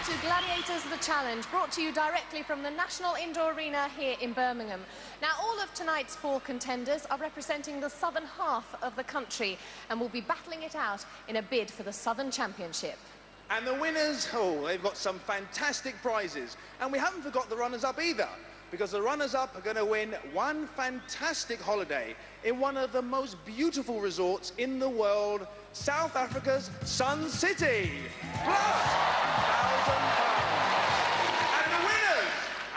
To Gladiators The Challenge, brought to you directly from the National Indoor Arena here in Birmingham. Now, all of tonight's 4 contenders are representing the southern half of the country and will be battling it out in a bid for the Southern Championship. And the winners, oh, they've got some fantastic prizes. And we haven't forgot the runners-up either, because the runners-up are going to win one fantastic holiday in one of the most beautiful resorts in the world, South Africa's Sun City, plus £1,000.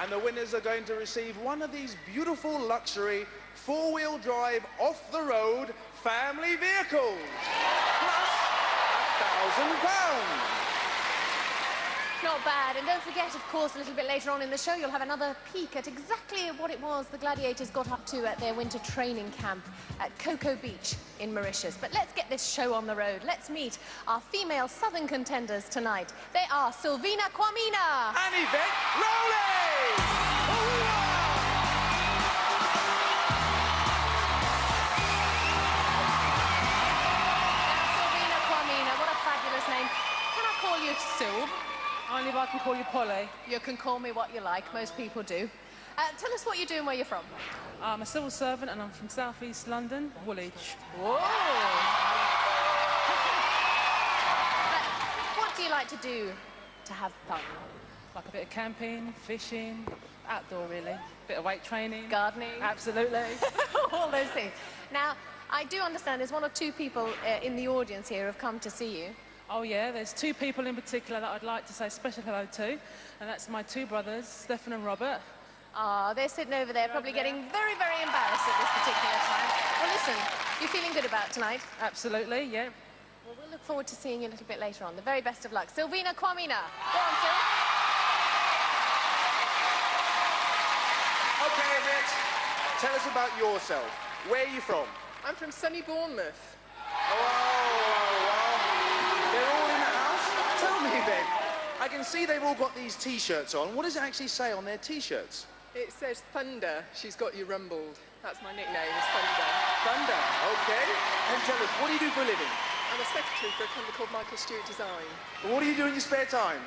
And the winners are going to receive one of these beautiful luxury 4-wheel drive off-the-road family vehicles, plus £1,000. Not bad. And don't forget, of course, a little bit later on in the show, you'll have another peek at exactly what it was the Gladiators got up to at their winter training camp at Cocoa Beach in Mauritius. But let's get this show on the road. Let's meet our female southern contenders tonight. They are Sylvina, Quamina and Yvette, Rowley! Now, Sylvina, Quamina, what a fabulous name. Can I call you Syl? Only if I can call you Polly. You can call me what you like, most people do. Tell us what you're doing, where you're from. I'm a civil servant and I'm from South East London, Woolwich. Whoa! What do you like to do to have fun? Like a bit of camping, fishing, outdoor really. Bit of weight training. Gardening. Absolutely. All those things. Now, I do understand there's 1 or 2 people in the audience here who have come to see you. Oh yeah, there's 2 people in particular that I'd like to say special hello to, and that's my 2 brothers, Stefan and Robert. Ah, they're sitting over there, probably getting very, very embarrassed at this particular time. Well, listen, you feeling good about tonight? Absolutely, yeah. Well, we'll look forward to seeing you a little bit later on. The very best of luck. Sylvina, Quamina. Go on, Syl. Okay, Yvette, tell us about yourself. Where are you from? I'm from sunny Bournemouth. They're all in the house? Tell me then. I can see they've all got these T-shirts on. What does it actually say on their T-shirts? It says Thunder. She's got you rumbled. That's my nickname, is Thunder. Thunder, okay. And tell us, what do you do for a living? I'm a secretary for a company called Michael Stewart Design. And what do you do in your spare time?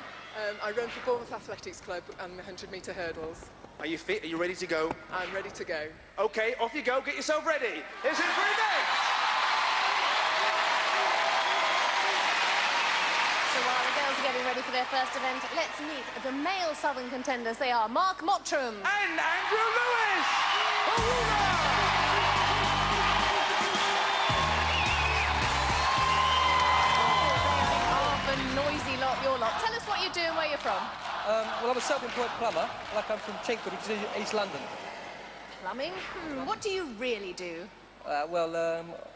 I run for Bournemouth Athletics Club and the 100-metre hurdles. Are you fit? Are you ready to go? I'm ready to go. Okay, off you go. Get yourself ready. Here's it for Yvette. While the girls are getting ready for their first event, let's meet the male southern contenders. They are Mark Mottram and Andrew Lewis. Half a noisy lot, your lot. Tell us what you do and where you're from. Well, I'm a self-employed plumber. Like I'm from Chingford, which is East London. Plumbing? What do you really do? I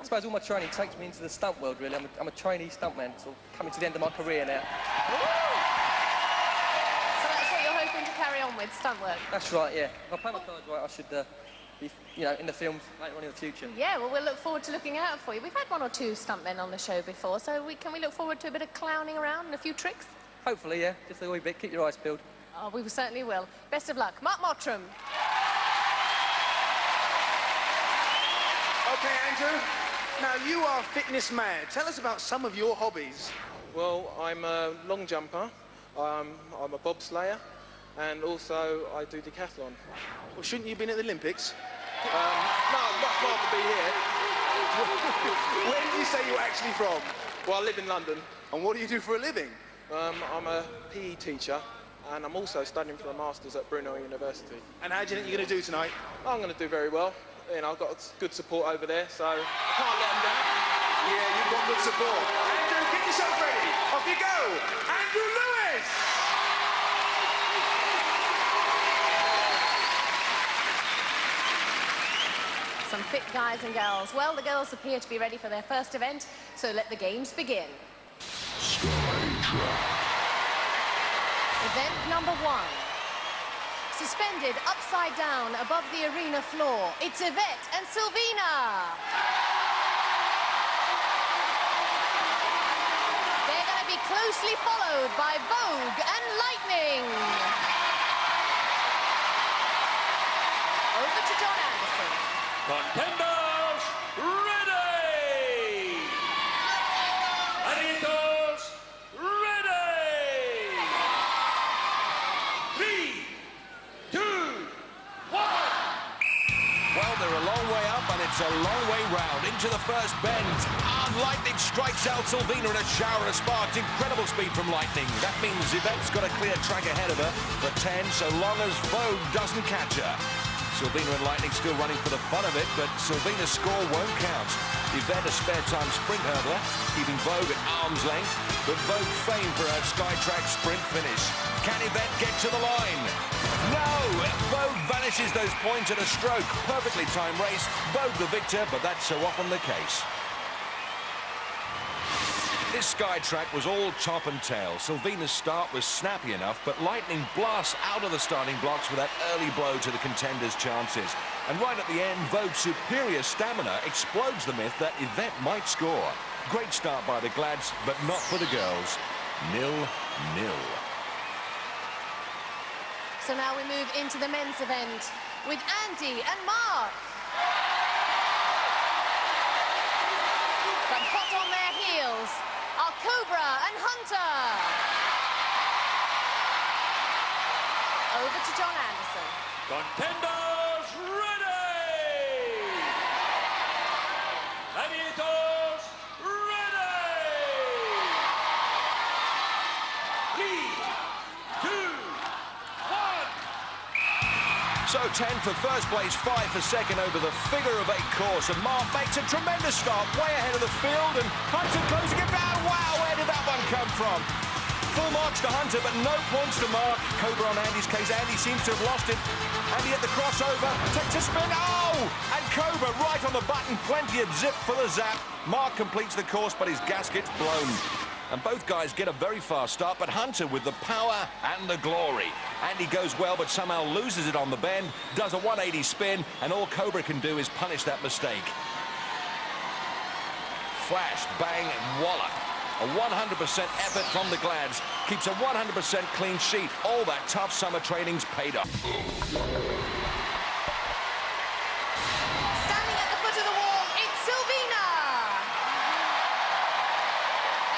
suppose all my training takes me into the stunt world, really. I'm a trainee stuntman, so coming to the end of my career now. Ooh. So that's what you're hoping to carry on with, stunt work? That's right, yeah. If I play my cards right, I should be, in the films later on in the future. Yeah, well, we'll look forward to looking out for you. We've had 1 or 2 stuntmen on the show before, so can we look forward to a bit of clowning around and a few tricks? Hopefully, yeah. Just a wee bit. Keep your eyes peeled. Oh, we certainly will. Best of luck. Mark Mottram. Okay, Andrew. Now, you are fitness mad. Tell us about some of your hobbies. Well, I'm a long jumper, I'm a bobslayer, and also I do decathlon. Well, shouldn't you have been at the Olympics? No, I'd much rather be here. Where did you say you're actually from? Well, I live in London. And what do you do for a living? I'm a PE teacher, and I'm also studying for a Masters at Brunel University. And how do you think you're going to do tonight? I'm going to do very well. I've got good support over there, so I can't let them down. Yeah, you've got good support. Andrew, get yourself ready. Off you go. Andrew Lewis! Some fit guys and girls. Well, the girls appear to be ready for their first event, so let the games begin. Skytrak. Event number 1. Suspended upside down above the arena floor, it's Yvette and Sylvina. They're going to be closely followed by Vogue and Lightning. Over to John Anderson. Contenders, ready! It's a long way round into the first bend. Lightning strikes out Sylvina in a shower of sparks. Incredible speed from Lightning. That means Yvette's got a clear track ahead of her for 10, so long as Vogue doesn't catch her. Sylvina and Lightning still running for the fun of it, but Sylvina's score won't count. Yvette, a spare-time sprint hurdler, keeping Vogue at arm's length, but Vogue famed for her Skytrak sprint finish. Can Yvette get to the line? No! Vogue vanishes those points at a stroke. Perfectly timed race. Vogue the victor, but that's so often the case. This Skytrak was all top and tail. Sylvina's start was snappy enough, but Lightning blasts out of the starting blocks with that early blow to the contenders' chances. And right at the end, Vogue's superior stamina explodes the myth that Yvette might score. Great start by the Glads, but not for the girls. 0-0. So now we move into the men's event with Andy and Mark. But hot on their heels are Cobra and Hunter. Over to John Anderson. Contenders ready! Gladiators ready! 3, 2, 1. So 10 for first place, 5 for second over the figure-of-8 course. And Mark makes a tremendous start, way ahead of the field. And Hunter closing it down. Wow, where did that one come from? Full marks to Hunter, but no points to Mark. Cobra on Andy's case. Andy seems to have lost it. Andy at the crossover. Takes a spin. Oh! And Cobra right on the button. Plenty of zip for the zap. Mark completes the course, but his gasket's blown. And both guys get a very fast start, but Hunter with the power and the glory. Andy goes well, but somehow loses it on the bend, does a 180 spin, and all Cobra can do is punish that mistake. Flash, bang, wallop. A 100% effort from the Glads. Keeps a 100% clean sheet. All that tough summer training's paid off. Standing at the foot of the wall, it's Sylvina.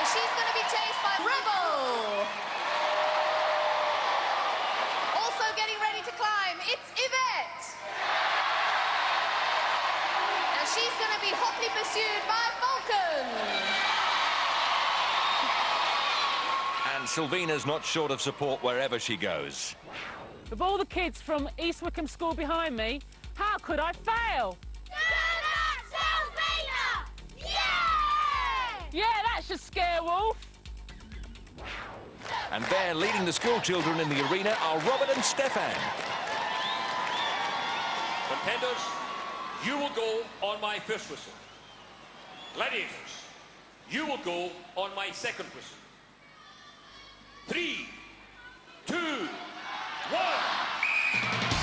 And she's going to be chased by Rebel. Also getting ready to climb, it's Yvette. And she's going to be hotly pursued by Falcon. And Sylvina's not short of support wherever she goes. With all the kids from East Wickham School behind me, how could I fail? Sylvina! Yeah! Yeah, that should scare Wolf. And there, leading the school children in the arena, are Robert and Stefan. Contenders, you will go on my first whistle. Gladiators, you will go on my second whistle. 3, 2, 1.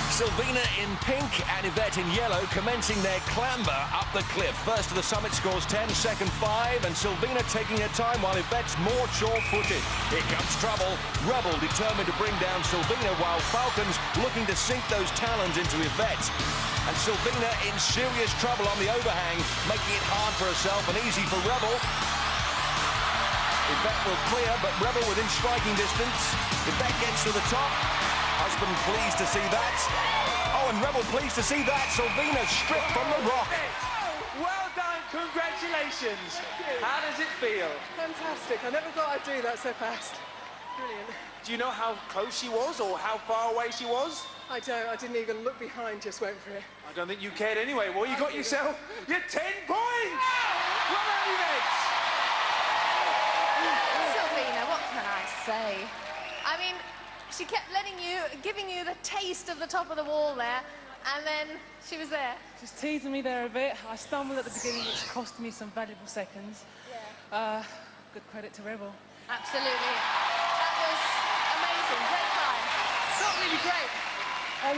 Sylvina in pink and Yvette in yellow commencing their clamber up the cliff. First to the summit scores 10, second 5, and Sylvina taking her time while Yvette's more sure-footed. Here comes trouble. Rebel determined to bring down Sylvina while Falcon's looking to sink those talons into Yvette. And Sylvina in serious trouble on the overhang, making it hard for herself and easy for Rebel. Yvette will clear, but Rebel within striking distance. Yvette gets to the top. Husband pleased to see that. Oh, and Rebel pleased to see that. Sylvina stripped from the rock. Well done, congratulations. How does it feel? Fantastic. I never thought I'd do that so fast. Brilliant. Do you know how close she was or how far away she was? I don't. I didn't even look behind, just went for it. I don't think you cared anyway. Well, you got yourself your 10 points. Well done, Yvette. Sylvina, what can I say? I mean, she kept giving you the taste of the top of the wall there, and then she was there. Just teasing me there a bit. I stumbled at the beginning, which cost me some valuable seconds. Yeah. Good credit to Rebel. Absolutely. That was amazing. Great climb. Not really great.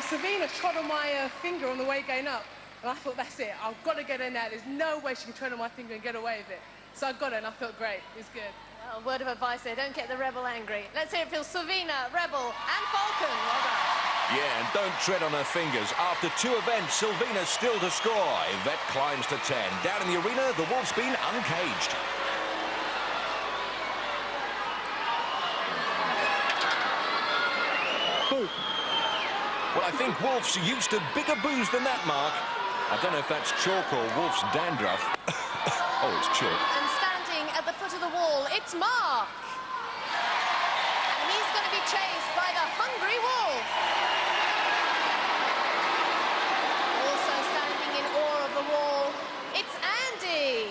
Sylvina trod on my finger on the way going up, and I thought, that's it. I've got to get her now. There's no way she can tread on my finger and get away with it. So I got her, and I felt great. It was good. Well, word of advice there, don't get the Rebel angry. Let's hear it for Sylvina, Rebel and Falcon. Well done. Yeah, and don't tread on her fingers. After 2 events, Sylvina's still to score. Yvette climbs to 10. Down in the arena, the Wolf's been uncaged. Well, I think Wolf's used to bigger booze than that, Mark. I don't know if that's chalk or wolf's dandruff. Oh, it's chalk. And standing at the foot of the wall, it's Mark. And he's going to be chased by the hungry wolf. Also standing in awe of the wall, it's Andy.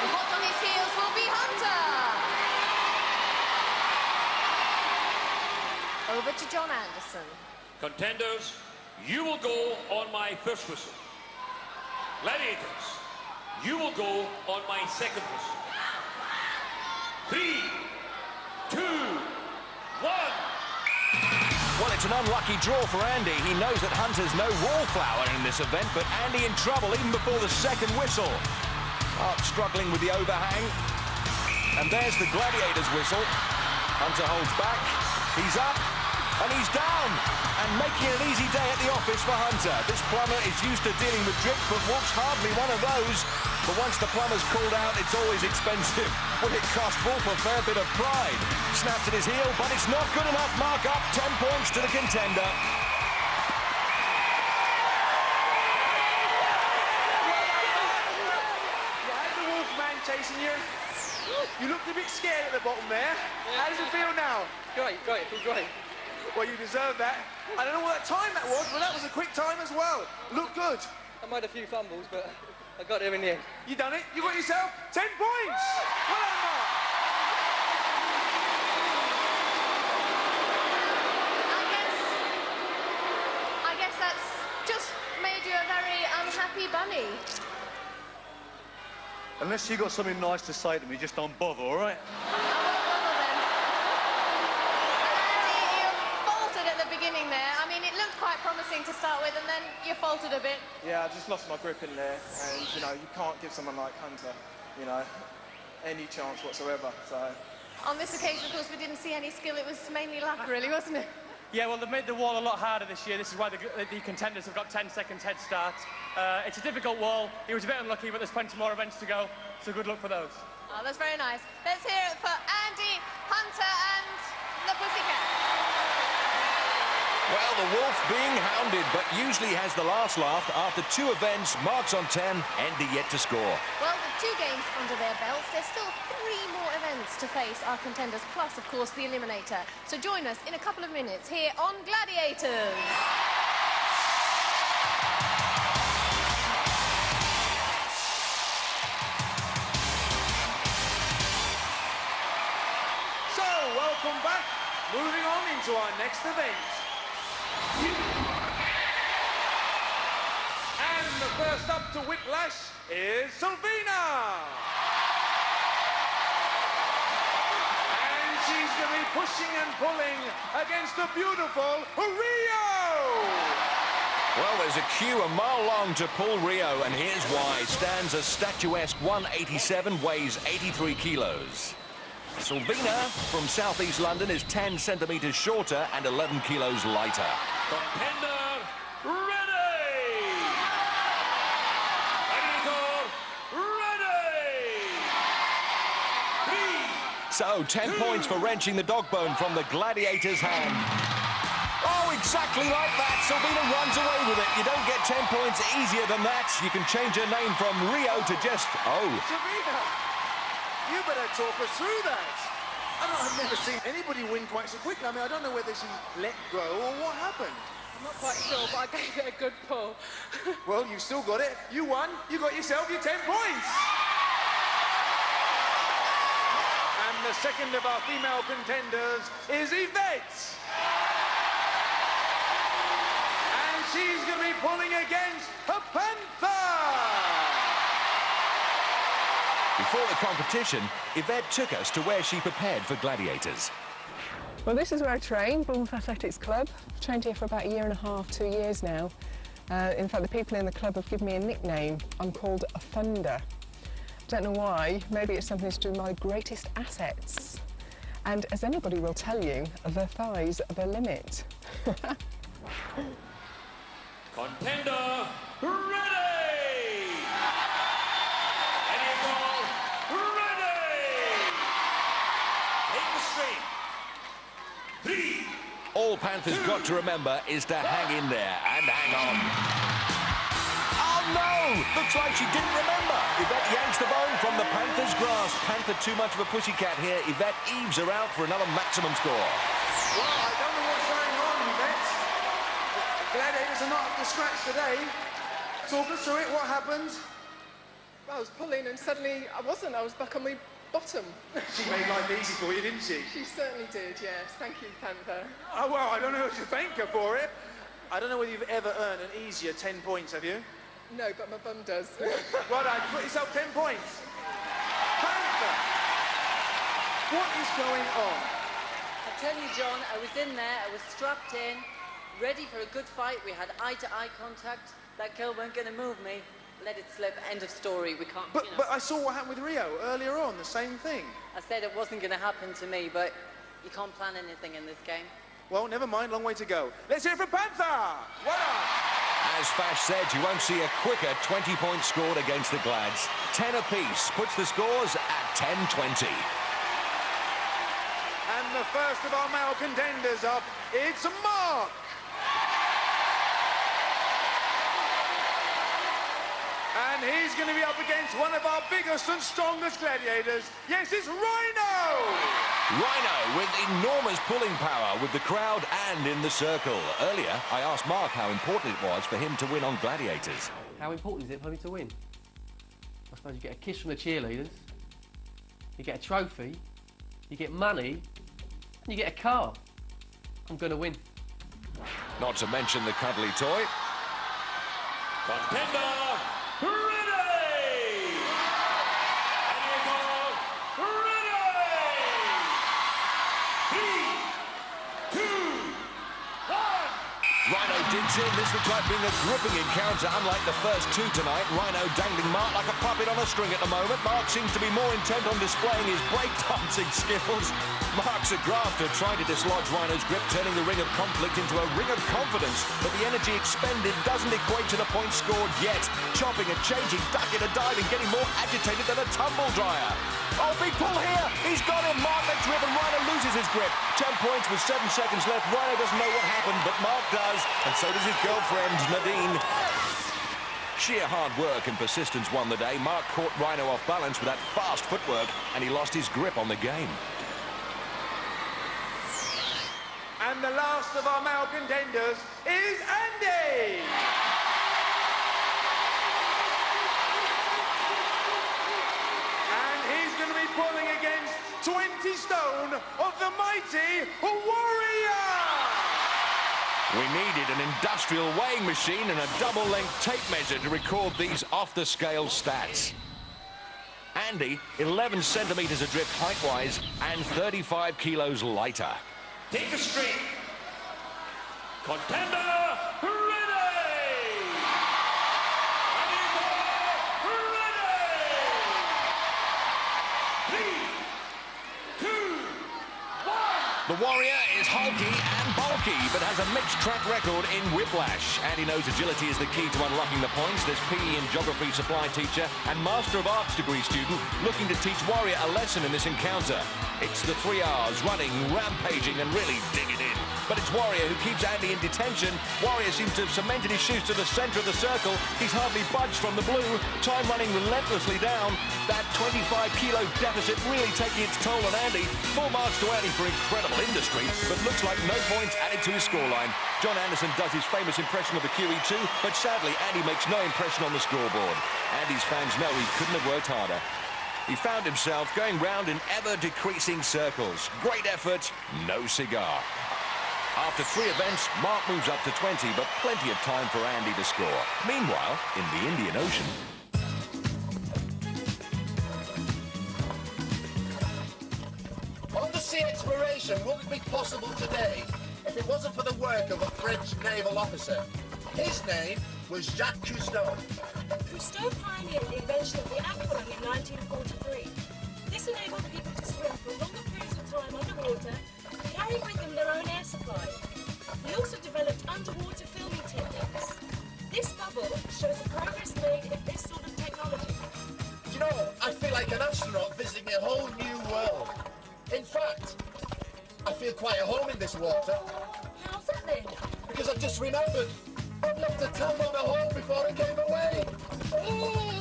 And hot on his heels will be Hunter. Over to John Anderson. Contenders, you will go on my first whistle. Gladiators, you will go on my second whistle. 3, 2, 1. Well, it's an unlucky draw for Andy. He knows that Hunter's no wallflower in this event, but Andy in trouble even before the second whistle. Mark struggling with the overhang. And there's the Gladiators whistle. Hunter holds back. He's up. And he's down, and making it an easy day at the office for Hunter. This plumber is used to dealing with drips, but Wolf's hardly one of those. But once the plumber's called out, it's always expensive. Will it cost Wolf a fair bit of pride? Snaps at his heel, but it's not good enough. Mark up, 10 points to the contender. You had the Wolf man chasing you. You looked a bit scared at the bottom there. Yeah. How does it feel now? Great, it feels great. Well, you deserve that. I don't know what time that was, but that was a quick time as well. Looked good. I made a few fumbles, but I got there in the end. You done it. You got yourself 10 points. Well done, Mark. I guess that's just made you a very unhappy bunny. Unless you got something nice to say to me, just don't bother, all right? Quite promising to start with, and then you faltered a bit. Yeah, I just lost my grip in there, and, you know, you can't give someone like Hunter, you know, any chance whatsoever, so... On this occasion, of course, we didn't see any skill. It was mainly luck, really, wasn't it? Yeah, well, they've made the wall a lot harder this year. This is why the contenders have got 10 seconds head start. It's a difficult wall. He was a bit unlucky, but there's plenty more events to go, so good luck for those. Oh, that's very nice. Let's hear it for Andy, Hunter, and the Pussycat. Well, the Wolf being hounded, but usually has the last laugh. After 2 events, Mark's on 10, Andy yet to score. Well, with 2 games under their belts, there's still 3 more events to face our contenders, plus, of course, the Eliminator. So join us in a couple of minutes here on Gladiators. So, welcome back. Moving on into our next event. And the first up to Whiplash is Sylvina. And she's going to be pushing and pulling against the beautiful Rio. Well, there's a queue a mile long to pull Rio, and here's why. Stands a statuesque 187, weighs 83 kilos. Sylvina from southeast London is 10 centimetres shorter and 11 kilos lighter. Contender, ready! Eliminator, ready! 3, So, 10 points for wrenching the dog bone from the Gladiator's hand. Oh, exactly like that. Sylvina runs away with it. You don't get 10 points easier than that. You can change her name from Rio to just, oh. Sylvina, you better talk us through that. I've never seen anybody win quite so quickly. I mean, I don't know whether she let go or what happened. I'm not quite sure, but I gave it a good pull. Well, you still got it. You won. You got yourself your 10 points. And the second of our female contenders is Yvette. And she's going to be pulling against a Panther. Before the competition, Yvette took us to where she prepared for Gladiators. Well, this is where I train, Bournemouth Athletics Club. I've trained here for about 1.5 years, 2 years now. In fact, the people in the club have given me a nickname. I'm called a Thunder. Don't know why. Maybe it's something to do with my greatest assets. And as anybody will tell you, the thighs are the limit. contender, ready! All Panther's got to remember is to hang in there and hang on. Oh no! Looks like she didn't remember. Yvette yanks the bone from the Panther's grasp. Panther too much of a pussycat here. Yvette eaves her out for another maximum score. Well, I don't know what's going on, Yvette. The Gladiators are not up to scratch today. Talk us through it. What happened? I was pulling and suddenly I wasn't. I was back on my bottom. She made life easy for you, didn't she? She certainly did, yes. Thank you, Panther. Oh, well, I don't know what to thank her for it. I don't know whether you've ever earned an easier 10 points, have you? No, but my bum does. Well done. Put yourself 10 points. Panther, what is going on? I tell you, John, I was in there, I was strapped in, ready for a good fight. We had eye-to-eye contact. That girl weren't going to move me. Let it slip. End of story. We can't, But I saw what happened with Rio earlier on, the same thing. I said it wasn't going to happen to me, but you can't plan anything in this game. Well, never mind. Long way to go. Let's hear it for Panther. Well done. As Fash said, you won't see a quicker 20 points scored against the Glads. 10 apiece puts the scores at 10-20. And the first of our male contenders up, it's Mark. And he's going to be up against one of our biggest and strongest gladiators. Yes, it's Rhino! Rhino with enormous pulling power with the crowd and in the circle. Earlier, I asked Mark how important it was for him to win on Gladiators. How important is it for me to win? I suppose you get a kiss from the cheerleaders, you get a trophy, you get money, and you get a car. I'm going to win. Not to mention the cuddly toy. Contender, ready! And you go, ready! 3, 2, 1. Rhino digs in. This looks like being a gripping encounter, unlike the first two tonight. Rhino dangling Mark like a puppet on a string at the moment. Mark seems to be more intent on displaying his breakdancing skills. Mark's a grafter, trying to dislodge Rhino's grip, turning the ring of conflict into a ring of confidence. But the energy expended doesn't equate to the points scored yet. Chopping and changing, ducking and diving, getting more agitated than a tumble dryer. Oh, big pull here. He's got him. Mark makes grip and Rhino loses his grip. 10 points with 7 seconds left. Rhino doesn't know what happened, but Mark does. And so does his girlfriend, Nadine. Sheer hard work and persistence won the day. Mark caught Rhino off balance with that fast footwork, and he lost his grip on the game. And the last of our male contenders is Andy! And he's going to be pulling against 20 stone of the mighty Warrior! We needed an industrial weighing machine and a double-length tape measure to record these off-the-scale stats. Andy, 11 centimetres adrift height-wise and 35 kilos lighter. Take a straight. Contender, ready! And you go, ready! 3, 2, 1. The Warrior is hulky and bulky, but has a mixed track record in Whiplash. Andy knows agility is the key to unlocking the points. This PE and geography supply teacher and Master of Arts degree student looking to teach Warrior a lesson in this encounter. It's the 3 R's, running, rampaging, and really digging in. But it's Warrior who keeps Andy in detention. Warrior seems to have cemented his shoes to the centre of the circle. He's hardly budged from the blue. Time running relentlessly down. That 25-kilo deficit really taking its toll on Andy. Full marks to Andy for incredible industry, but looks like no points added to his scoreline. John Anderson does his famous impression of the QE2, but sadly, Andy makes no impression on the scoreboard. Andy's fans know he couldn't have worked harder. He found himself going round in ever-decreasing circles. Great effort, no cigar. After 3 events, Mark moves up to 20, but plenty of time for Andy to score. Meanwhile, in the Indian Ocean... Undersea exploration wouldn't be possible today if it wasn't for the work of a French naval officer. His name was Jacques Cousteau. Cousteau pioneered the invention of the aqualung in 1943. This enabled people to swim for longer periods of time underwater, carrying with them their own air supply. He also developed underwater filming techniques. This bubble shows the progress made in this sort of technology. You know, I feel like an astronaut visiting a whole new world. In fact, I feel quite at home in this water. How because I've just remembered. I've left a tab on the hole before I gave away. Oh.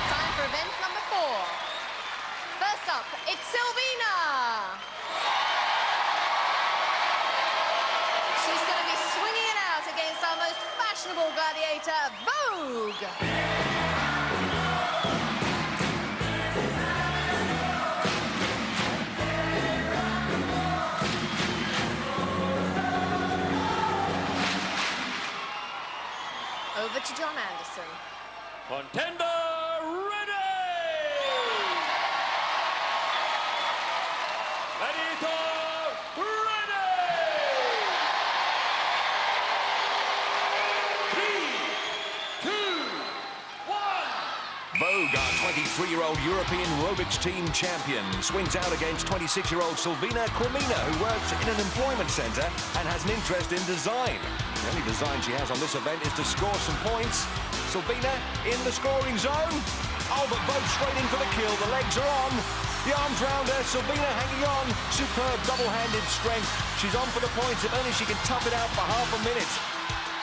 Time for event number 4. First up, it's Sylvina. She's going to be swinging it out against our most fashionable gladiator, Vogue. Over to John Anderson. Contender ready! Gladiator ready! 3, 2, 1. Vogue, our 23-year-old European aerobics team champion, swings out against 26-year-old Sylvina Quamina, who works in an employment centre and has an interest in design. The only design she has on this event is to score some points. Sylvina in the scoring zone. Oh, but Vogue straight in for the kill. The legs are on. The arms round her. Sylvina hanging on. Superb double-handed strength. She's on for the points if only she can tough it out for half a minute.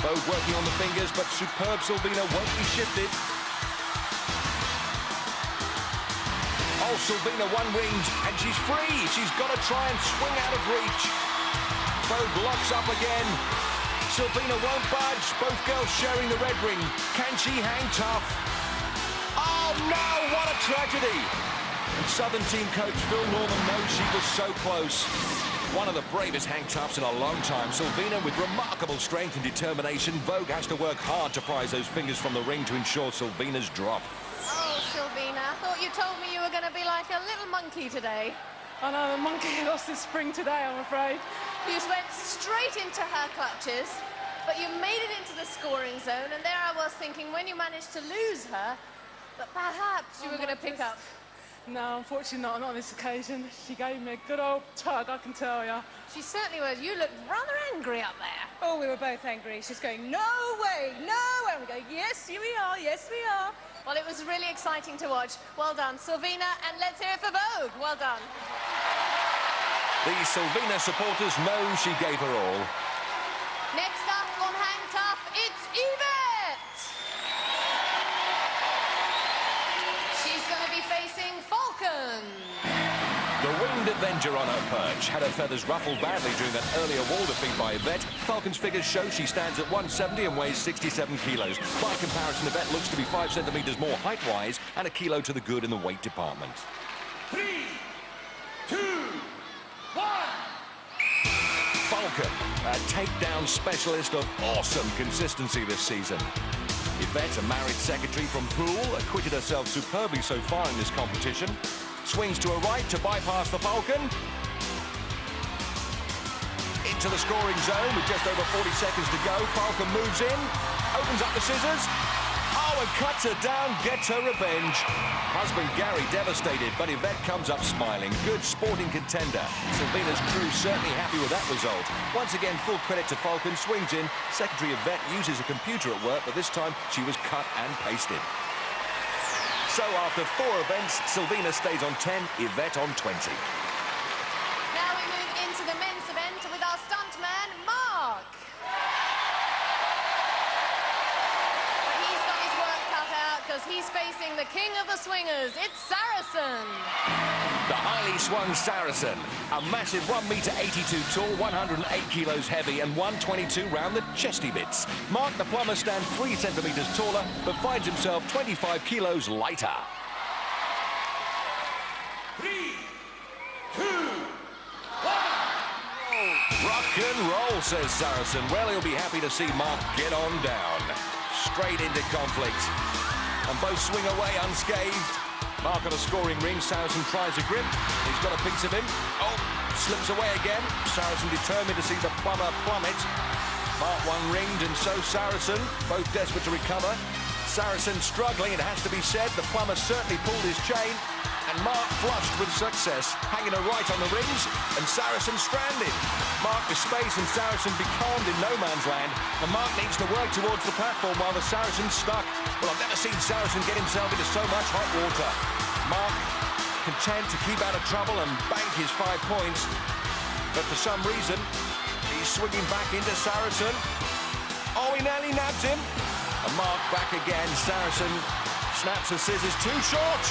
Vogue working on the fingers, but superb Sylvina won't be shifted. Oh, Sylvina one-winged, and she's free. She's got to try and swing out of reach. Vogue locks up again. Sylvina won't budge. Both girls sharing the red ring. Can she hang tough? Oh, no, what a tragedy. And Southern team coach Phil Norman knows she was so close. One of the bravest hang toughs in a long time. Sylvina with remarkable strength and determination. Vogue has to work hard to prise those fingers from the ring to ensure Sylvina's drop. Oh, Sylvina, I thought you told me you were going to be like a little monkey today. I know, the monkey lost his spring today, I'm afraid. You went straight into her clutches, but you made it into the scoring zone, and there I was thinking, when you managed to lose her, that perhaps you were going to pick up. No, unfortunately not on this occasion. She gave me a good old tug, I can tell you. She certainly was. You looked rather angry up there. Oh, we were both angry. She's going, no way, no way. And we go, yes, here we are, yes, we are. Well, it was really exciting to watch. Well done, Sylvina, and let's hear it for Vogue. Well done. The Sylvina supporters know she gave her all. Next up on Hang Tough, it's Yvette. She's going to be facing Falcon. The winged Avenger on her perch had her feathers ruffled badly during that earlier wall defeat by Yvette. Falcon's figures show she stands at 170 and weighs 67 kilos. By comparison, Yvette looks to be 5 centimetres more height-wise and a kilo to the good in the weight department. 3, 2, 1. Falcon, a takedown specialist of awesome consistency this season. Yvette, a married secretary from Poole, acquitted herself superbly so far in this competition. Swings to her right to bypass the Falcon. Into the scoring zone with just over 40 seconds to go. Falcon moves in, opens up the scissors. Oh, and cuts her down, gets her revenge. Husband Gary devastated, but Yvette comes up smiling. Good sporting contender. Sylvina's crew certainly happy with that result. Once again, full credit to Falcon. Swings in. Secretary Yvette uses a computer at work, but this time she was cut and pasted. So after 4 events, Sylvina stays on 10, Yvette on 20. Now we move into the men's event with our stuntman, Mark. But he's got his work cut out because he's facing the king of the swingers. It's Saracen. The highly swung Saracen, a massive 1-metre-82 tall, 108 kilos heavy and 122 round the chesty bits. Mark the plumber stands 3 centimetres taller, but finds himself 25 kilos lighter. 3, 2, 1. Rock and roll, says Saracen. Well, he'll be happy to see Mark get on down. Straight into conflict. And both swing away unscathed. Mark on a scoring ring. Saracen tries a grip. He's got a piece of him. Oh, slips away again. Saracen determined to see the plumber plummet. Mark one ringed and so Saracen, both desperate to recover. Saracen struggling, it has to be said. The plumber certainly pulled his chain. And Mark flushed with success, hanging her right on the rings, and Saracen stranded. Mark with space and Saracen becalmed in no man's land, and Mark needs to work towards the platform while the Saracen's stuck. Well, I've never seen Saracen get himself into so much hot water. Mark content to keep out of trouble and bank his 5 points. But for some reason, he's swinging back into Saracen. Oh, he nearly nabs him. And Mark back again. Saracen snaps the scissors too short.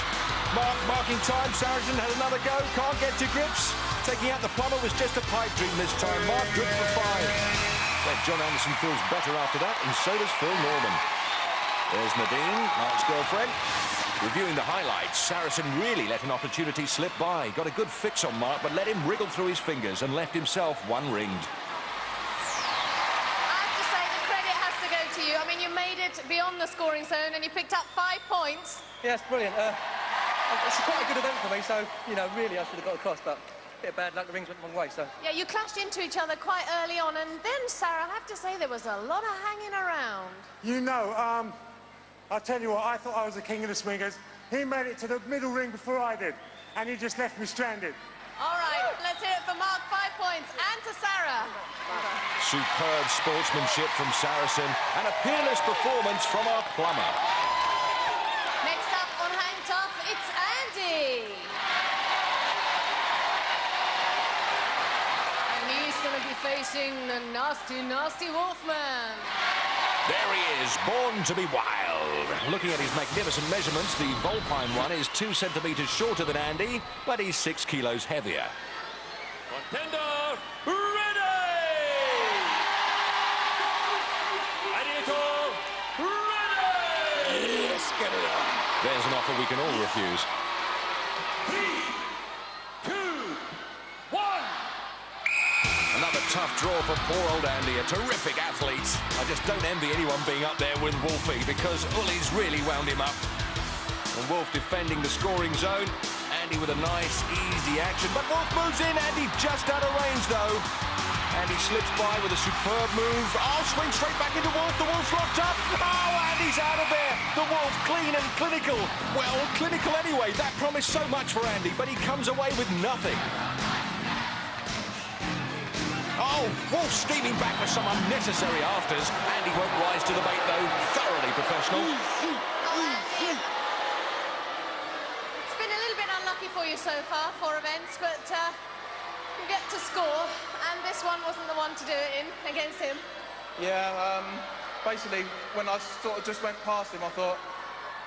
Mark marking time. Saracen has another go. Can't get to grips. Taking out the plumber was just a pipe dream this time. Mark good for 5. But John Anderson feels better after that, and so does Phil Norman. There's Nadine, Mark's girlfriend. Reviewing the highlights, Saracen really let an opportunity slip by. Got a good fix on Mark, but let him wriggle through his fingers and left himself one-ringed. I have to say, the credit has to go to you. I mean, you made it beyond the scoring zone and you picked up 5 points. Yeah, it's brilliant. It's quite a good event for me, so, you know, really I should have got across, but a bit of bad luck, the rings went the wrong way, so... Yeah, you clashed into each other quite early on, and then, Sarah, I have to say, there was a lot of hanging around. You know, I'll tell you what, I thought I was the king of the swingers. He made it to the middle ring before I did, and he just left me stranded. All right, let's hear it for Mark, 5 points, and to Sarah. Superb sportsmanship from Saracen, and a peerless performance from our plumber. Next up on Hang Tough, it's Andy. And he's going to be facing the nasty, nasty Wolfman. There he is, born to be wild. Looking at his magnificent measurements, the Vulpine one is 2 centimetres shorter than Andy, but he's 6 kilos heavier. Contender, ready! Gladiator, ready! Yes, get it on. There's an offer we can all refuse. 3, 2, 1. Another tough draw for poor old Andy, a terrific athlete. I just don't envy anyone being up there with Wolfie because Uli's really wound him up. And Wolf defending the scoring zone. Andy with a nice, easy action. But Wolf moves in. Andy just out of range, though. Andy slips by with a superb move. Oh, swing straight back into Wolf. The Wolf's locked up. Oh, Andy's out of there. The Wolf clean and clinical. Well, clinical anyway. That promised so much for Andy, but he comes away with nothing. Oh, Wolf steaming back with some unnecessary afters. Andy won't rise to the bait, though. Thoroughly professional. It's been a little bit unlucky for you so far, 4 events, but you get to score, and this one wasn't the one to do it in against him. Yeah, basically, when I sort of just went past him, I thought,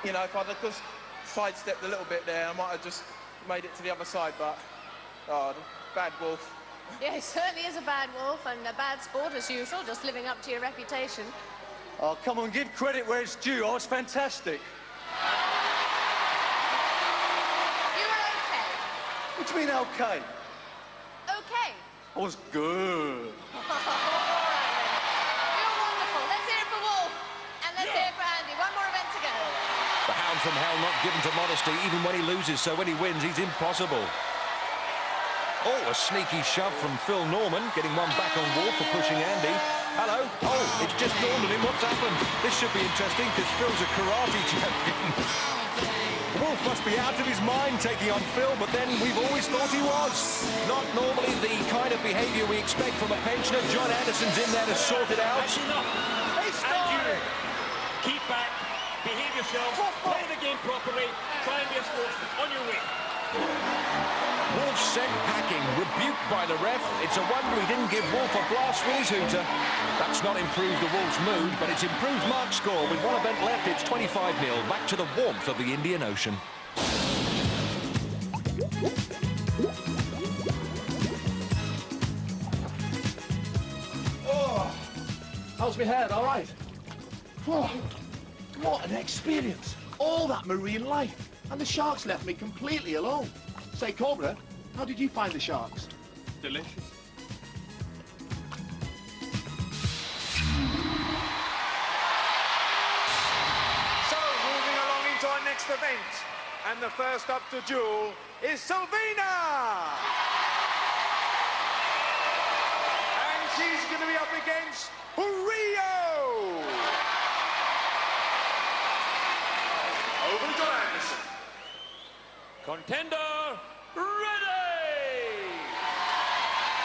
you know, if I'd have just sidestepped a little bit there, I might have just made it to the other side, but, oh, bad Wolf. Yeah, he certainly is a bad Wolf and a bad sport as usual, just living up to your reputation. Oh, come on, give credit where it's due. I was fantastic. You were okay. What do you mean, okay? Okay. I was good. All right, then. You're wonderful. Let's hear it for Wolf, and let's hear it for Andy. One more event to go. The hound from hell not given to modesty, even when he loses, so when he wins, he's impossible. Oh, a sneaky shove from Phil Norman, getting one back on Wolf for pushing Andy. Hello. Oh, it's just Norman in. What's happened? This should be interesting, because Phil's a karate champion. Wolf must be out of his mind taking on Phil, but then we've always thought he was. Not normally the kind of behaviour we expect from a pensioner. John Anderson's in there to sort it out. That's enough. And you, keep back, behave yourself, play the game properly, try and be a sportsman. On your way. Wolf sent packing, rebuked by the ref. It's a wonder he didn't give Wolf a blast with his hooter. That's not improved the Wolf's mood, but it's improved Mark's score. With 1 event left, it's 25-0, back to the warmth of the Indian Ocean. Oh, how's my head? All right? Oh, what an experience. All that marine life. And the sharks left me completely alone. Say, Cobra, how did you find the sharks? Delicious. So, moving along into our next event. And the first up to Duel is Sylvina! And she's going to be up against Rio! Over to John Anderson. Contender, ready!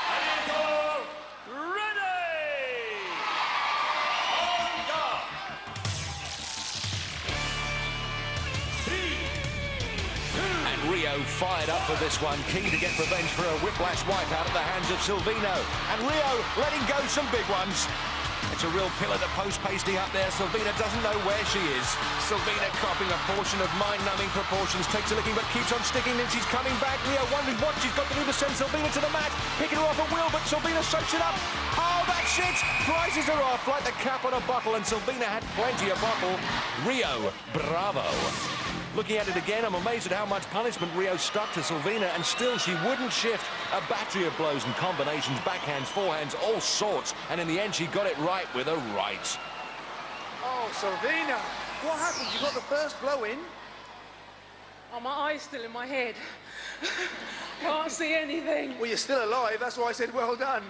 Gladiator, ready! On guard! 3, 2... And Rio Rio fired up for this one, keen to get revenge for a Whiplash wipeout at the hands of Sylvina. And Rio letting go some big ones. It's a real pillar to post pasty up there. Sylvina doesn't know where she is. Sylvina copping a portion of mind-numbing proportions, takes a licking but keeps on sticking, and she's coming back. Rio wondering what she's got to do to send Sylvina to the mat. Picking her off at will, but Sylvina soaks it up. Oh, that's it! Prizes her off like the cap on a bottle, and Sylvina had plenty of bottle. Rio, bravo. Looking at it again, I'm amazed at how much punishment Rio stuck to Sylvina, and still she wouldn't shift. A battery of blows and combinations, backhands, forehands, all sorts, and in the end she got it right with a right. Oh, Sylvina, what happened? You got the first blow in? Oh, my eye's still in my head. Can't see anything. Well, you're still alive, that's why I said well done.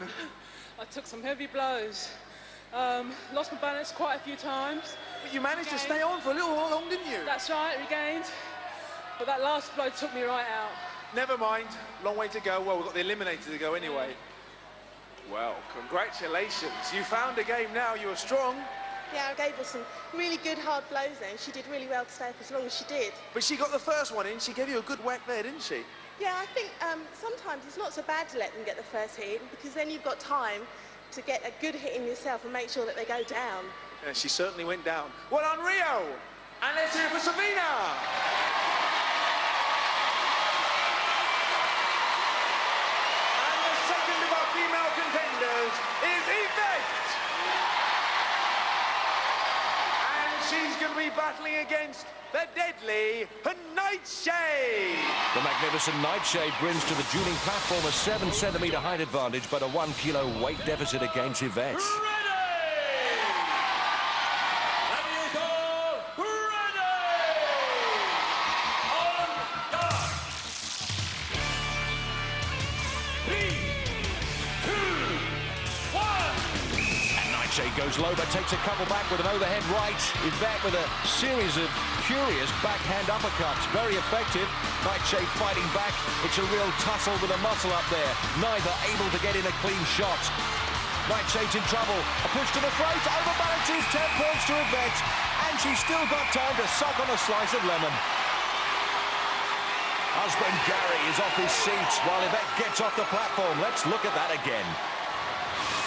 I took some heavy blows. Lost my balance quite a few times. But you managed to stay on for a little while long, didn't you? That's right, regained. But that last blow took me right out. Never mind, long way to go. Well, we've got the Eliminator to go anyway. Well, congratulations. You found a game now, you were strong. Yeah, I gave her some really good hard blows then. She did really well to stay up as long as she did. But she got the first one in, she gave you a good whack there, didn't she? Yeah, I think sometimes it's not so bad to let them get the first hit, because then you've got time to get a good hit in yourself and make sure that they go down. Yeah, she certainly went down. Well done, Rio! And let's hear it for Sylvina! And the second of our female contenders is Yvette! And she's going to be battling against the deadly Nightshade! The magnificent Nightshade brings to the dueling platform a 7-centimetre height advantage, but a 1 kilo weight deficit against Yvette. Goes low, but takes a couple back with an overhead right. Yvette with a series of curious backhand uppercuts. Very effective. Nightshade fighting back. It's a real tussle with a muscle up there. Neither able to get in a clean shot. Nightshade's in trouble. A push to the throat. Overbalances. 10 points to Yvette. And she's still got time to suck on a slice of lemon. Husband Gary is off his seat while Yvette gets off the platform. Let's look at that again.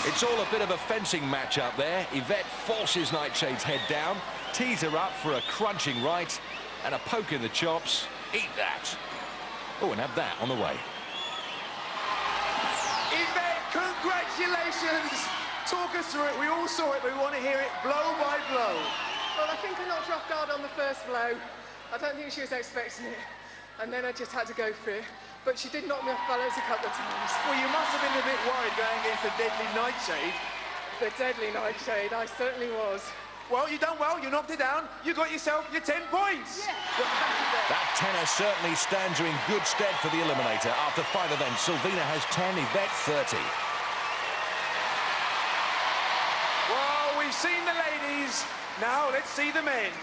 It's all a bit of a fencing match up there. Yvette forces Nightshade's head down, tees her up for a crunching right, and a poke in the chops. Eat that. Oh, and have that on the way. Yvette, congratulations! Talk us through it. We all saw it, but we want to hear it blow by blow. Well, I think I knocked her off guard on the first blow. I don't think she was expecting it. And then I just had to go for it. But she did knock me off balance a couple of times. Well, you must have been a bit worried going against the deadly Nightshade. The deadly Nightshade, I certainly was. Well, you done well, you knocked it down, you got yourself your 10 points. Yeah. That tenor certainly stands her in good stead for the Eliminator. After 5 events, Sylvina has 10, Yvette 30. Well, we've seen the ladies, now let's see the men.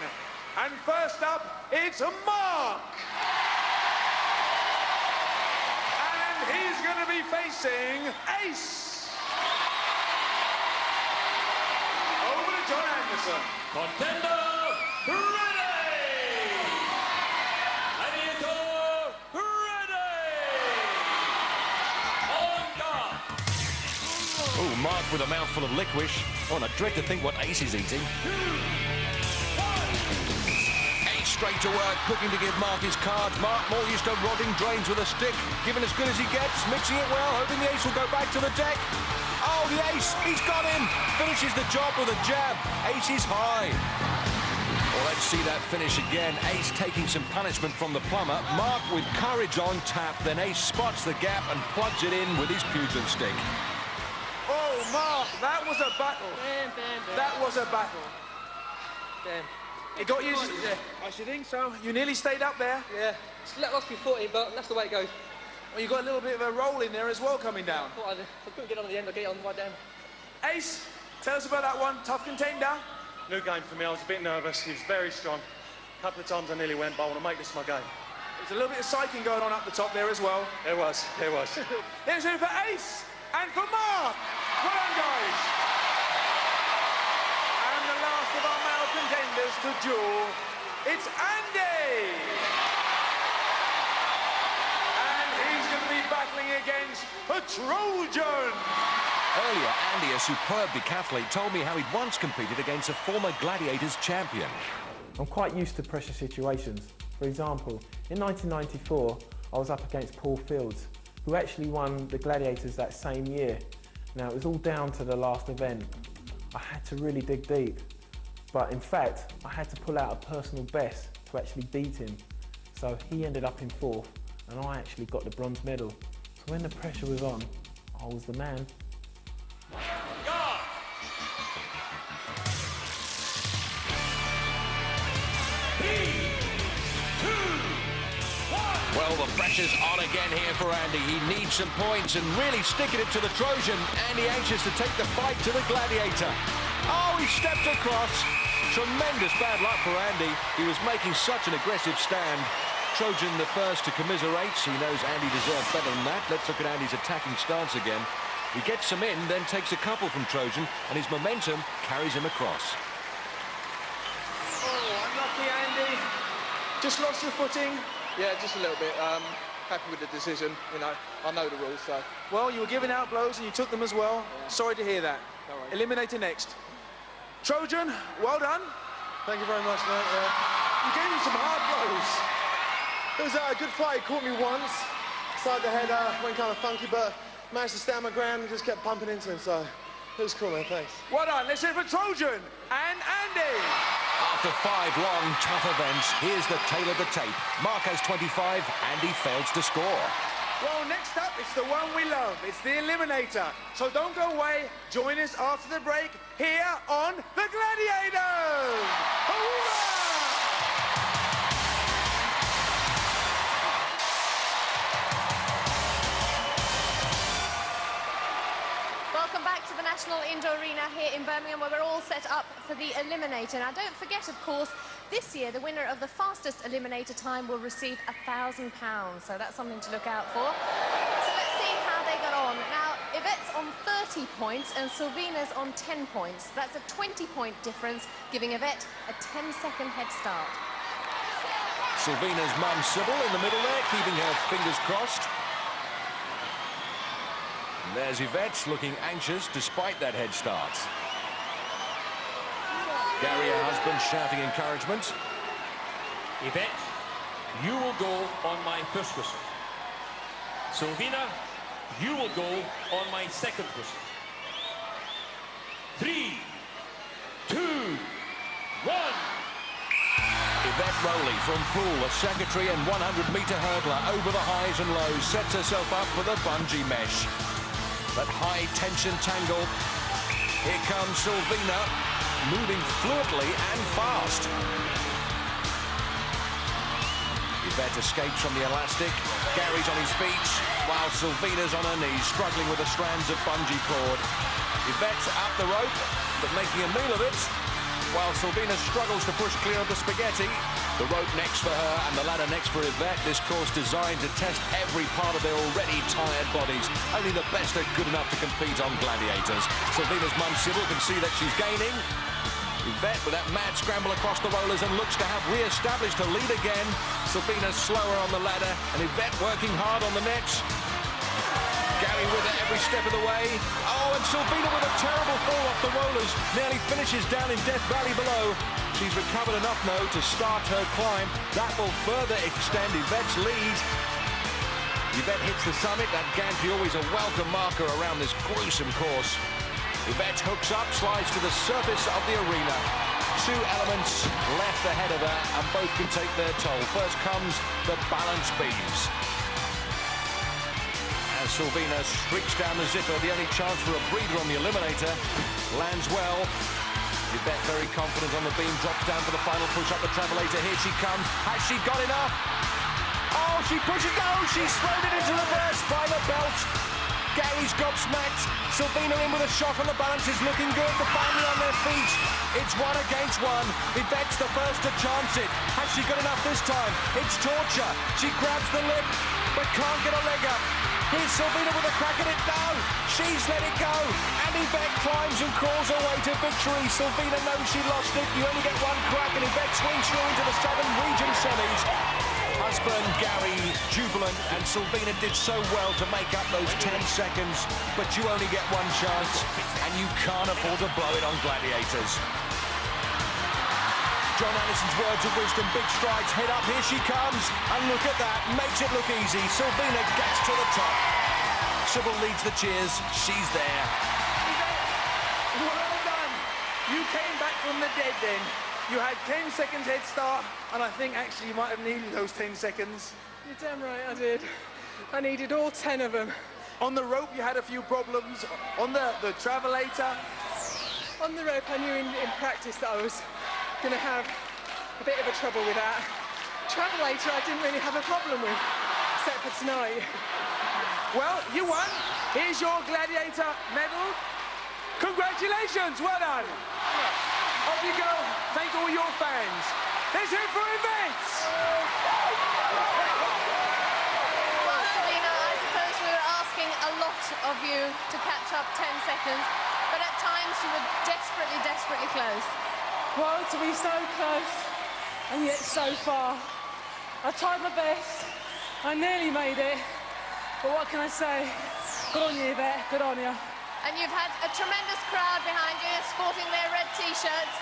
And first up, it's Mark. He's going to be facing Ace. Over to John Anderson. Contender, ready! Gladiator, ready! On guard! Oh, Mark with a mouthful of licorice. Oh, and I dread to think what Ace is eating. Straight to work, looking to give Mark his cards. Mark more used to rodding drains with a stick, giving as good as he gets, mixing it well, hoping the ace will go back to the deck. Oh, the ace, he's got him. Finishes the job with a jab. Ace is high. Well, let's see that finish again. Ace taking some punishment from the plumber. Mark with courage on tap, then Ace spots the gap and plugs it in with his pugilant stick. Oh, Mark, that was a battle. That was a battle. Damn. It got you. I should think so. You nearly stayed up there. Yeah. It's lost me 40, but that's the way it goes. Well, you got a little bit of a roll in there as well coming down. If I couldn't get on at the end, I'll get on right down. Ace, tell us about that one. Tough contender. New game for me. I was a bit nervous. He was very strong. A couple of times I nearly went, but I want to make this my game. There's a little bit of psyching going on up the top there as well. There was. There's it for Ace and for Mark. Well done, guys. And the last of our male contenders to duel, it's Andy. battling against a Trojan. Earlier, Andy, a superb decathlete, told me how he'd once competed against a former Gladiators champion. I'm quite used to pressure situations. For example, in 1994, I was up against Paul Fields, who actually won the Gladiators that same year. Now, it was all down to the last event. I had to really dig deep, but in fact, I had to pull out a personal best to actually beat him. So he ended up in 4th, and I actually got the bronze medal. So when the pressure was on, I was the man. Well, the pressure's on again here for Andy. He needs some points and really sticking it to the Trojan. Andy anxious to take the fight to the Gladiator. Oh, he stepped across. Tremendous bad luck for Andy. He was making such an aggressive stand. Trojan the first to commiserate. He knows Andy deserved better than that. Let's look at Andy's attacking stance again. He gets some in, then takes a couple from Trojan, and his momentum carries him across. Oh, unlucky, Andy. Just lost your footing. Yeah, just a little bit. Happy with the decision. You know, I know the rules, so. Well, you were giving out blows and you took them as well. Yeah. Sorry to hear that. No Eliminator next. Trojan, well done. Thank you very much, mate. You gave him some hard blows. It was a good fight. He caught me once. Side the head went kind of funky, but managed to stand my ground and just kept pumping into him, so it was cool, man. Thanks. Well done. Let's hear it for Trojan and Andy. After 5 long, tough events, here's the tale of the tape. Mark has 25, Andy fails to score. Well, next up, it's the one we love. It's the Eliminator. So don't go away. Join us after the break here on The Gladiators. Hurrah! Welcome back to the National Indoor Arena here in Birmingham, where we're all set up for the Eliminator. Now, don't forget, of course, this year the winner of the fastest Eliminator time will receive £1,000. So that's something to look out for. So let's see how they got on. Now, Yvette's on 30 points and Sylvina's on 10 points. That's a 20-point difference, giving Yvette a 10-second head start. Sylvina's mum, Sybil, in the middle there, keeping her fingers crossed. There's Yvette, looking anxious despite that head start. Gary, her husband, shouting encouragement. Yvette, you will go on my first whistle. Sylvina, you will go on my second whistle. 3, 2, 1. Yvette Rowley from Poole, a secretary and 100-metre hurdler, over the highs and lows, sets herself up for the bungee mesh. That high-tension tangle. Here comes Sylvina, moving fluidly and fast. Yvette escapes from the elastic. Gary's on his feet, while Sylvina's on her knees, struggling with the strands of bungee cord. Yvette's up the rope, but making a meal of it, while Sylvina struggles to push clear of the spaghetti. The rope next for her and the ladder next for Yvette. This course designed to test every part of their already tired bodies. Only the best are good enough to compete on Gladiators. Sylvina's mum, Sybil, can see that she's gaining. Yvette with that mad scramble across the rollers and looks to have re-established her lead again. Sylvina's slower on the ladder and Yvette working hard on the nets. Gary with her every step of the way. Oh, and Sylvina with a terrible fall off the rollers. Nearly finishes down in Death Valley below. She's recovered enough now to start her climb. That will further extend Yvette's lead. Yvette hits the summit. That gantry always a welcome marker around this gruesome course. Yvette hooks up, slides to the surface of the arena. 2 elements left ahead of her, and both can take their toll. First comes the balance beams. As Sylvina streaks down the zipper, the only chance for a breather on the Eliminator. Lands well. Yvette very confident on the beam, drops down for the final push up the travelator. Here she comes. Has she got enough? Oh, she pushes. No, she's thrown it into the burst by the belt. Gary's gobsmacked. Sylvina in with a shot on the balance is looking good. The family on their feet. It's 1 against 1. Yvette's the first to chance it. Has she got enough this time? It's torture. She grabs the lip, but can't get a leg up. Here's Sylvina with a crack at it. No, she's let it go. And Yvette climbs and crawls her way to victory. Sylvina knows she lost it. You only get 1 crack, and Yvette swings through into the Southern Region semis. Husband, Gary, jubilant, and Sylvina did so well to make up those 10 seconds, but you only get one chance, and you can't afford to blow it on Gladiators. John Anderson's words of wisdom, big strides, head up, here she comes, and look at that, makes it look easy. Sylvina gets to the top. Sybil leads the cheers, she's there. Well done. You came back from the dead then. You had 10 seconds head start, and I think actually you might have needed those 10 seconds. You're damn right I did. I needed all 10 of them. On the rope, you had a few problems. On the travelator? On the rope, I knew in practice that I was going to have a bit of a trouble with that. Travelator, I didn't really have a problem with, except for tonight. Well, you won. Here's your Gladiator medal. Congratulations, well done. Off you go. Thank all your fans. Let's hear it for Yvette. Well, Sylvina, I suppose we were asking a lot of you to catch up 10 seconds, but at times you were desperately, desperately close. Well, to be so close, and yet so far. I tried my best. I nearly made it. But what can I say? Good on you, Yvette. Good on you. And you've had a tremendous crowd behind you, sporting their red T-shirts.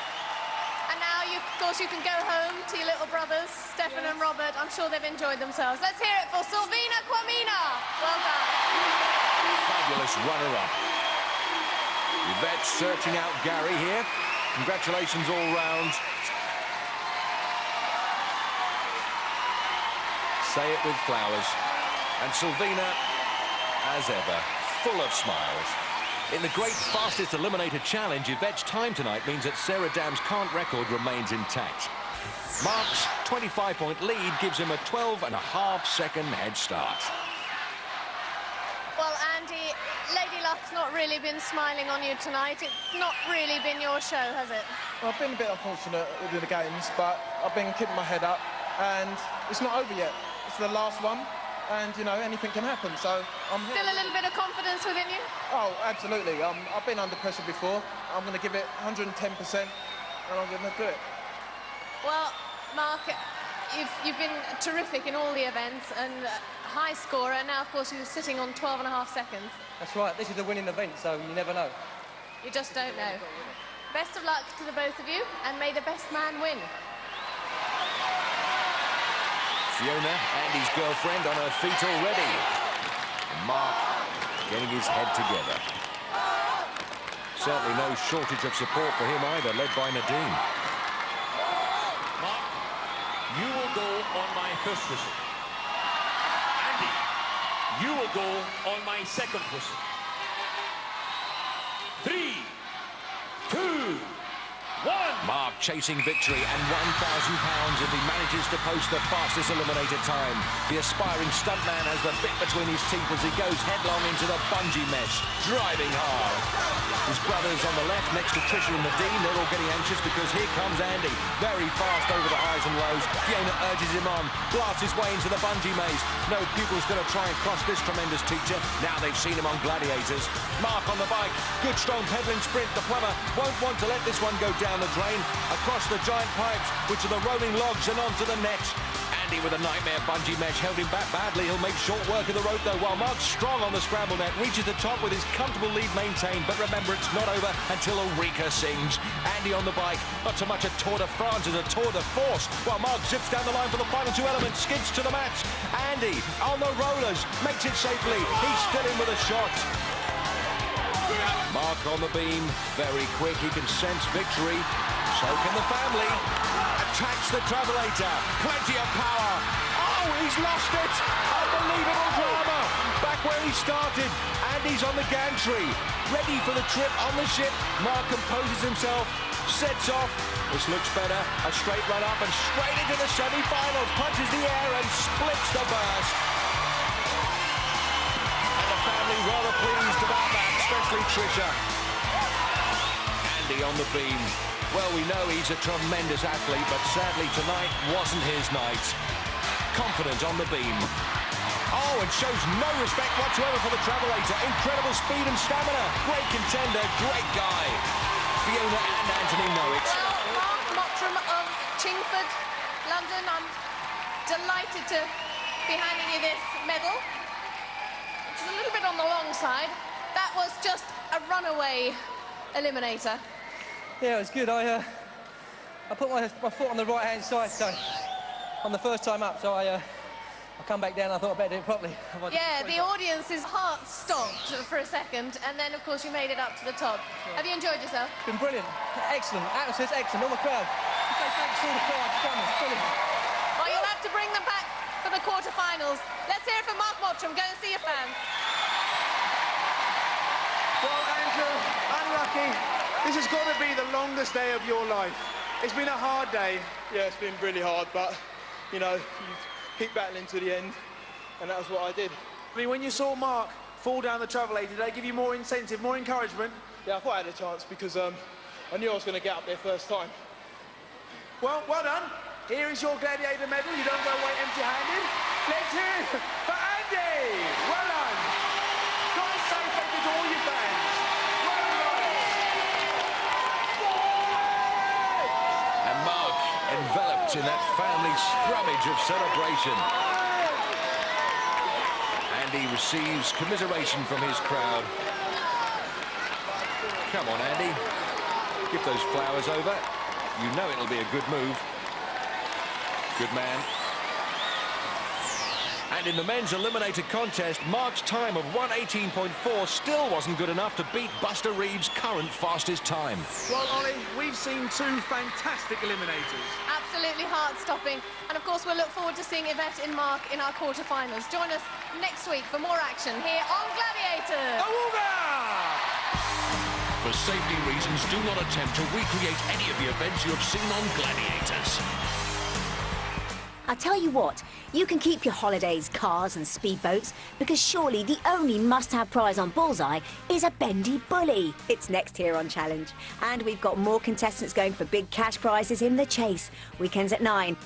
And now, of course, you can go home to your little brothers, Stefan and Robert. I'm sure they've enjoyed themselves. Let's hear it for Sylvina Quamina. Well done. Fabulous runner-up. Yvette searching out Gary here. Congratulations all round. Say it with flowers. And Sylvina, as ever, full of smiles. In the great fastest Eliminator challenge, Yvette's time tonight means that Sarah Dam's current record remains intact. Mark's 25-point lead gives him a 12.5-second head start. Well, Andy, Lady Luck's not really been smiling on you tonight. It's not really been your show, has it? Well, I've been a bit unfortunate with the games, but I've been keeping my head up, and it's not over yet. It's the last one. And, you know, anything can happen, so I'm here. Still a little bit of confidence within you? Oh, absolutely. I've been under pressure before. I'm going to give it 110%, and I'm going to do it. Well, Mark, you've been terrific in all the events, and high scorer, and now, of course, you're sitting on 12.5 seconds. That's right. This is a winning event, so you never know. You just don't know. Best of luck to the both of you, and may the best man win. Fiona, Andy's girlfriend, on her feet already. And Mark getting his head together. Certainly no shortage of support for him either, led by Nadine. Mark, you will go on my first whistle. Andy, you will go on my second whistle. 3, 2, 1. Mark chasing victory and £1,000 if he manages to post the fastest Eliminator time. The aspiring stuntman has the bit between his teeth as he goes headlong into the bungee mesh, driving hard. His brothers on the left next to Trisha and Nadine, they're all getting anxious because here comes Andy, very fast over the highs and lows. Fiona urges him on, blasts his way into the bungee maze. No pupil's going to try and cross this tremendous teacher. Now they've seen him on Gladiators. Mark on the bike, good strong pedaling sprint. The plumber won't want to let this one go down the drain. Across the giant pipes, which are the rolling logs, and onto the net. Andy with a nightmare bungee mesh held him back badly. He'll make short work of the rope though, while Mark's strong on the scramble net, reaches the top with his comfortable lead maintained. But remember, it's not over until Ulrika sings. Andy on the bike, not so much a Tour de France as a Tour de Force, while Mark zips down the line for the final two elements, skids to the mats. Andy on the rollers, makes it safely. He's still in with a shot. Mark on the beam, very quick, he can sense victory. So can the family. Attacks the travelator, plenty of power. Oh, he's lost it. Unbelievable drama. Back where he started. Andy's on the gantry, ready for the trip on the ship. Mark composes himself, sets off. This looks better. A straight run up and straight into the semi-finals. Punches the air and splits the burst. And the family rather pleased about that, especially Trisha. Andy on the beam. Well, we know he's a tremendous athlete, but sadly tonight wasn't his night. Confident on the beam. Oh, and shows no respect whatsoever for the travelator. Incredible speed and stamina. Great contender, great guy. Fiona and Anthony know it. Well, Mark Mottram of Chingford, London, I'm delighted to be handing you this medal, which is a little bit on the long side. That was just a runaway Eliminator. Yeah, it was good. I put my foot on the right-hand side, so on the first time up, so I come back down. I thought I'd better do it properly. Yeah, the audience's heart stopped for a second, and then, of course, you made it up to the top. Yeah. Have you enjoyed yourself? It's been brilliant. Excellent. Atmosphere's excellent. All the crowd. Just say thanks to all the crowd. It's brilliant. Well, you'll have to bring them back for the quarterfinals. Let's hear it from Mark Mottram. Go and see your fans. Well, Andrew, unlucky. This has got to be the longest day of your life. It's been a hard day. Yeah, it's been really hard, but, you know, you keep battling to the end, and that was what I did. I mean, when you saw Mark fall down the travelator, did that give you more incentive, more encouragement? Yeah, I thought I had a chance because I knew I was going to get up there first time. Well, well done. Here is your Gladiator medal. You don't go away empty-handed. Let's hear it for Andy. Well done. Got to say thank you to all your fans. Well done. And Mark enveloped in that family scrummage of celebration. And he receives commiseration from his crowd. Come on, Andy. Give those flowers over. You know it'll be a good move. Good man. And in the men's Eliminator contest, Mark's time of 1:18.4 still wasn't good enough to beat Buster Reeves' current fastest time. Well, Ollie, we've seen two fantastic Eliminators. Absolutely heart-stopping. And, of course, we'll look forward to seeing Yvette and Mark in our quarterfinals. Join us next week for more action here on Gladiators. For safety reasons, do not attempt to recreate any of the events you have seen on Gladiators. I tell you what, you can keep your holidays, cars and speedboats, because surely the only must-have prize on Bullseye is a bendy bully. It's next here on Challenge. And we've got more contestants going for big cash prizes in The Chase. Weekends at 9.